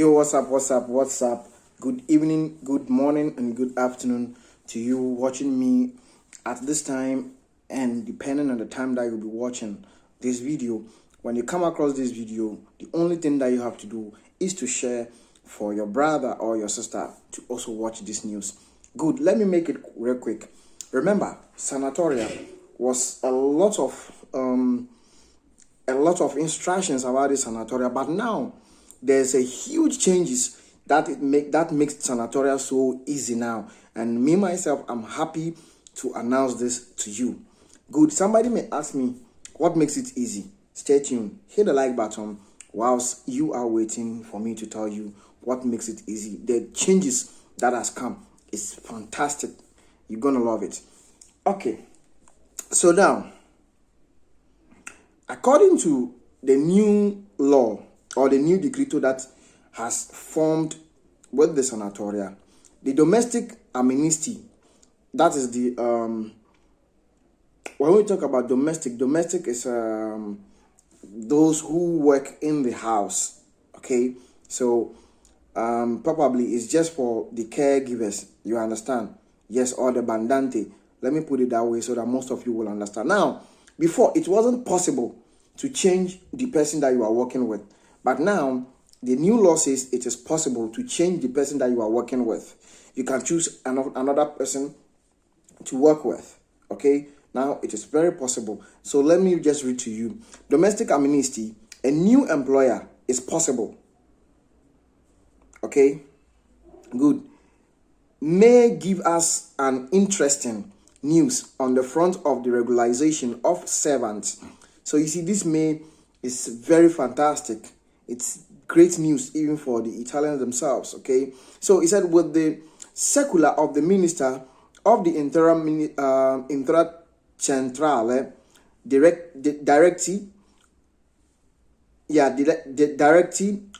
Yo, what's up? Good evening, good morning, and good afternoon to you watching me at this time, and depending on the time that you'll be watching this video. When you come across this video, the only thing that you have to do is to share for your brother or your sister to also watch this news. Good, let me make it real quick. Remember, Sanatoria was a lot of instructions about this Sanatoria, but now there's a huge changes that makes Sanatoria so easy now. And me myself, I'm happy to announce this to you. Good. Somebody may ask me what makes it easy. Stay tuned. Hit the like button whilst you are waiting for me to tell you what makes it easy. The changes that has come is fantastic. You're gonna love it. Okay. So now, according to the new law or the new decreto that has formed with the Sanatoria, the domestic amnesty, that is the when we talk about domestic is those who work in the house. Okay, so probably it's just for the caregivers, you understand? Yes, or the bandante. Let me put it that way so that most of you will understand. Now, before, it wasn't possible to change the person that you are working with, but now the new law says it is possible to change the person that you are working with. You can choose another person to work with. Okay, now it is very possible. So let me just read to you. Domestic amnesty, a new employer is possible. Okay, good. May give us an interesting news on the front of the regularization of servants. So you see, this May is very fantastic. It's great news even for the Italians themselves. Okay, so he said with the circular of the Minister of the Intra Centrale Directive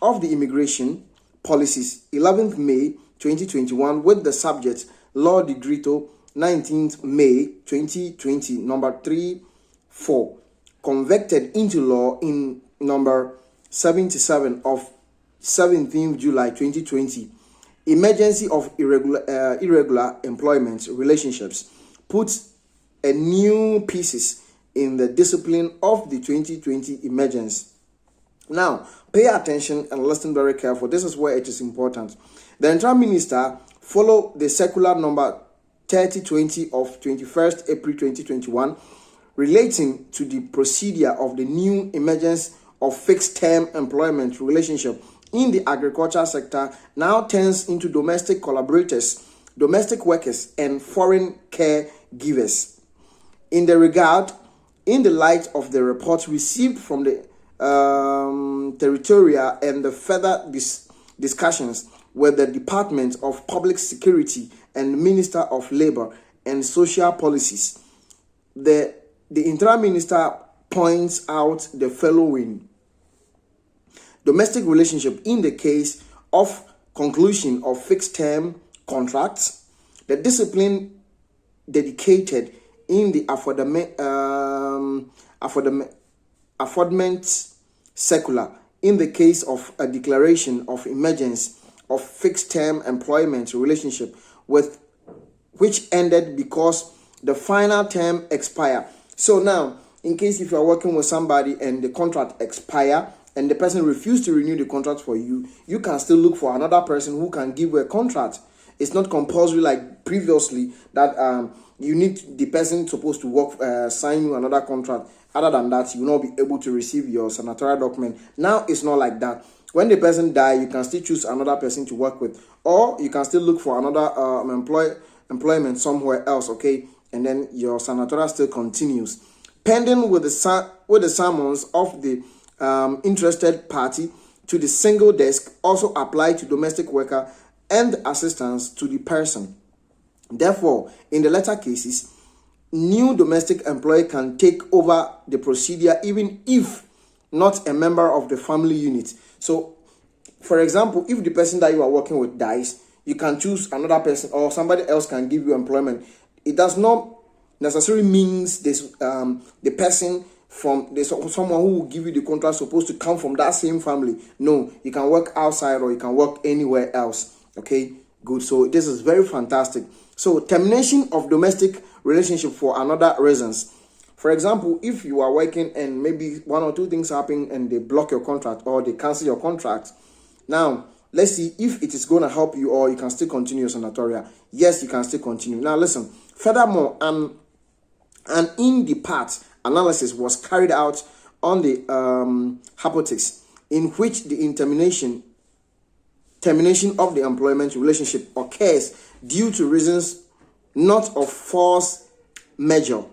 of the Immigration Policies, 11th May 2021, with the subject Law Decreto 19th May 2020, number 34, converted into law in number 77 of 17th July 2020. Emergency of irregular employment relationships puts a new pieces in the discipline of the 2020 emergency. Now, pay attention and listen very careful. This is where it is important. The Interim Minister followed the circular number 3020 of 21st April 2021 relating to the procedure of the new emergence of fixed-term employment relationship in the agriculture sector now turns into domestic collaborators, domestic workers, and foreign caregivers. In the light of the report received from the territorial and the further discussions with the Department of Public Security and Minister of Labor and Social Policies, the Interim Minister points out the following. Domestic relationship in the case of conclusion of fixed-term contracts, the discipline dedicated in the affordment circular in the case of a declaration of emergence of fixed-term employment relationship with which ended because the final term expired. So now, in case if you are working with somebody and the contract expire and the person refused to renew the contract for you, you can still look for another person who can give you a contract. It's not compulsory like previously that you need the person supposed to work sign you another contract. Other than that, you will not be able to receive your Sanatoria document. Now it's not like that. When the person dies, you can still choose another person to work with, or you can still look for another employment somewhere else. Okay, and then your Sanatoria still continues. Pending with the summons of the interested party to the single desk also apply to domestic worker and assistance to the person. Therefore, in the latter cases, new domestic employee can take over the procedure even if not a member of the family unit. So, for example, if the person that you are working with dies, you can choose another person or somebody else can give you employment. It does not necessarily means this the person from there's someone who will give you the contract supposed to come from that same family. No, you can work outside or you can work anywhere else. Okay, good. So this is very fantastic. So termination of domestic relationship for another reasons. For example, if you are working and maybe one or two things happen and they block your contract or they cancel your contract, now let's see if it is going to help you or you can still continue your sanatoria. Yes, you can still continue. Now listen, furthermore, an in-depart analysis was carried out on the hypothesis in which the termination of the employment relationship occurs due to reasons not of force majeure.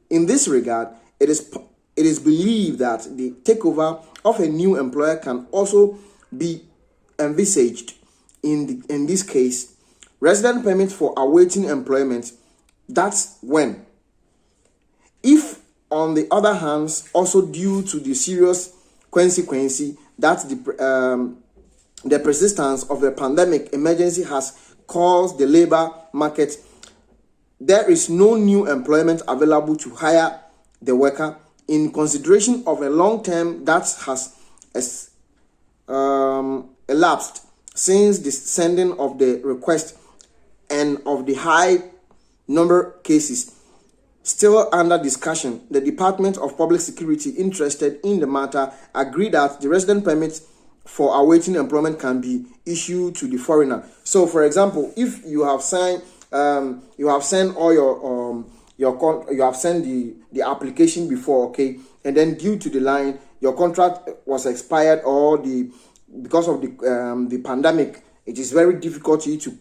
In this regard, it is believed that the takeover of a new employer can also be envisaged. In this case, resident permit for awaiting employment. That's when. If, on the other hand, also due to the serious consequence that the persistence of the pandemic emergency has caused the labor market, there is no new employment available to hire the worker in consideration of a long term that has elapsed since the sending of the request and of the high number cases still under discussion. The Department of Public Security interested in the matter agreed that the resident permit for awaiting employment can be issued to the foreigner. So, for example, if you have signed, you have sent all you have sent the application before, okay, and then due to the line, your contract was expired or because of the pandemic, it is very difficult for you to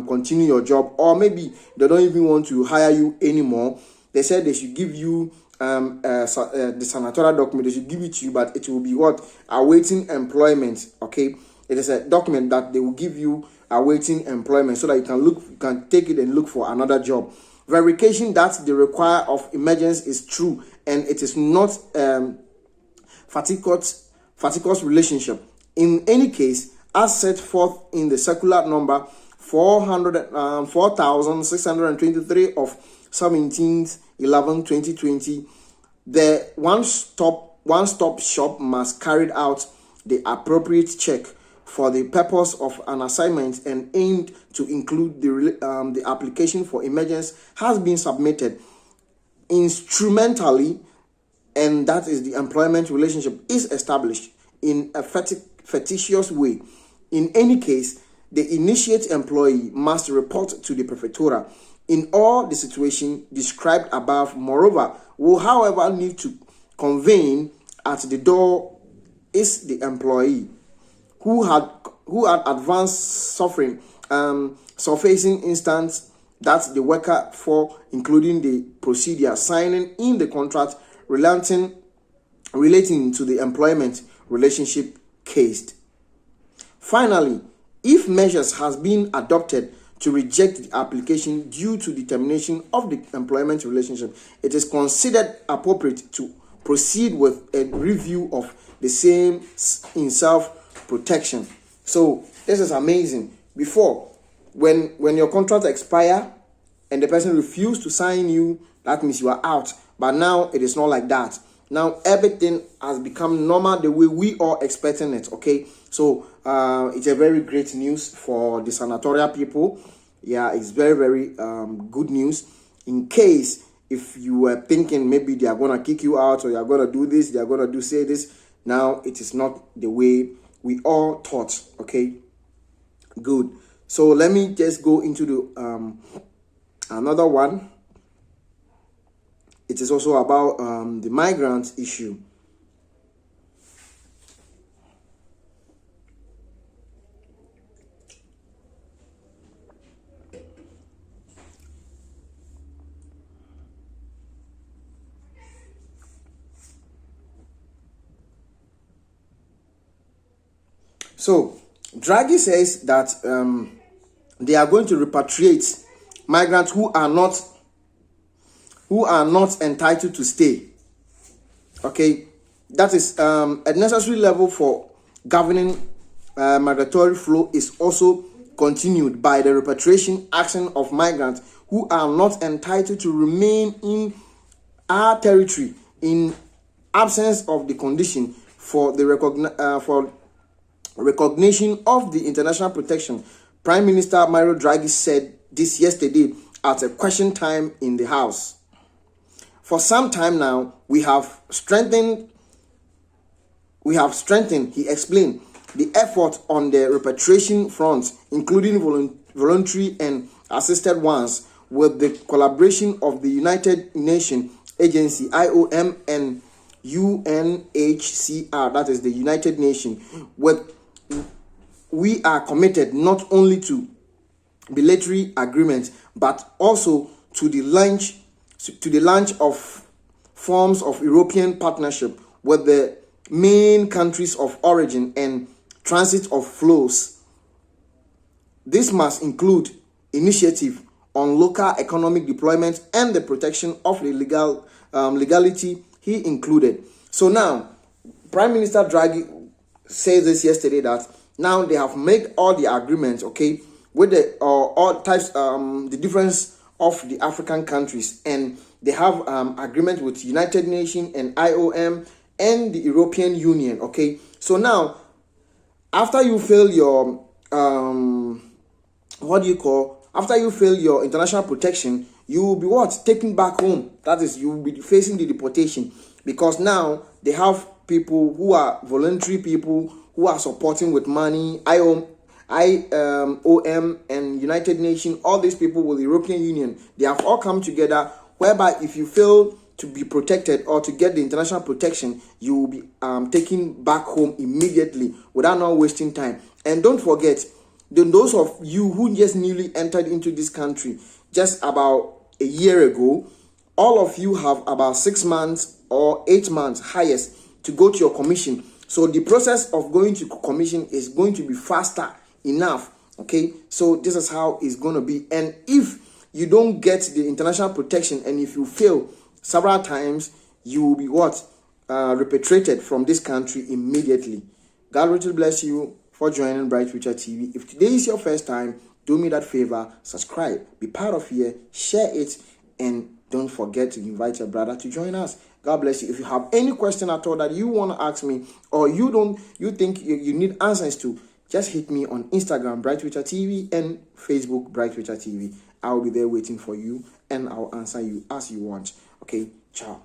continue your job, or maybe they don't even want to hire you anymore. They said they should give you the sanatoria document. They should give it to you, but it will be what? Awaiting employment. Okay, it is a document that they will give you awaiting employment, so that you can take it and look for another job. Verification that the require of emergence is true and it is not fatiguous relationship. In any case, as set forth in the circular number 4623 of 17/11/2020, the one-stop shop must carry out the appropriate check for the purpose of an assignment and aimed to include the application for emergence has been submitted instrumentally, and that is the employment relationship is established in a fictitious way. In any case, the initiate employee must report to the prefectura in all the situation described above. Moreover, will however need to convene at the door is the employee who had advanced surfacing instance that the worker for, including the procedure signing in the contract relating to the employment relationship case. Finally, if measures has been adopted to reject the application due to the termination of the employment relationship, it is considered appropriate to proceed with a review of the same in self-protection. So this is amazing. Before, when your contract expire and the person refused to sign you, that means you are out. But now it is not like that. Now everything has become normal the way we are expecting it. Okay, so it's a very great news for the sanatoria people. Yeah, it's very, very good news. In case if you were thinking maybe they are gonna kick you out or you are gonna do this, they are gonna say this. Now it is not the way we all thought. Okay, good. So let me just go into the another one. It is also about the migrant issue. So Draghi says that they are going to repatriate migrants who are not entitled to stay. Okay, that is a necessary level for governing migratory flow is also continued by the repatriation action of migrants who are not entitled to remain in our territory in absence of the condition for the recognition of the international protection, Prime Minister Mario Draghi said this yesterday at a question time in the House. For some time now, we have strengthened, he explained, the effort on the repatriation front, including voluntary and assisted ones, with the collaboration of the United Nations Agency, IOM, and UNHCR, that is the United Nations. We are committed not only to bilateral agreements, but also to the launch of forms of European partnership with the main countries of origin and transit of flows. This must include initiative on local economic deployment and the protection of the legality, he included. So now, Prime Minister Draghi said this yesterday that now they have made all the agreements, okay, with the all types, the difference of the African countries, and they have agreement with United Nations and IOM and the European Union, okay. So now, after you fail your after you fail your international protection, you will be taken back home. That is, you will be facing the deportation, because now they have people who are voluntary people who are supporting with money, IOM and United Nations, all these people with the European Union, they have all come together, whereby if you fail to be protected or to get the international protection, you will be taken back home immediately without not wasting time. And don't forget, those of you who just newly entered into this country just about a year ago, all of you have about 6 months or 8 months highest to go to your commission. So the process of going to commission is going to be faster enough, okay? So this is how it's going to be. And if you don't get the international protection, and if you fail several times, you will be repatriated from this country immediately. God richly bless you for joining Bright Future TV. If today is your first time, do me that favor, subscribe, be part of here, share it, and don't forget to invite your brother to join us. God bless you. If you have any question at all that you want to ask me, or you think you need answers to, just hit me on Instagram, Bright Future TV, and Facebook, Bright Future TV. I will be there waiting for you, and I'll answer you as you want. Okay, ciao.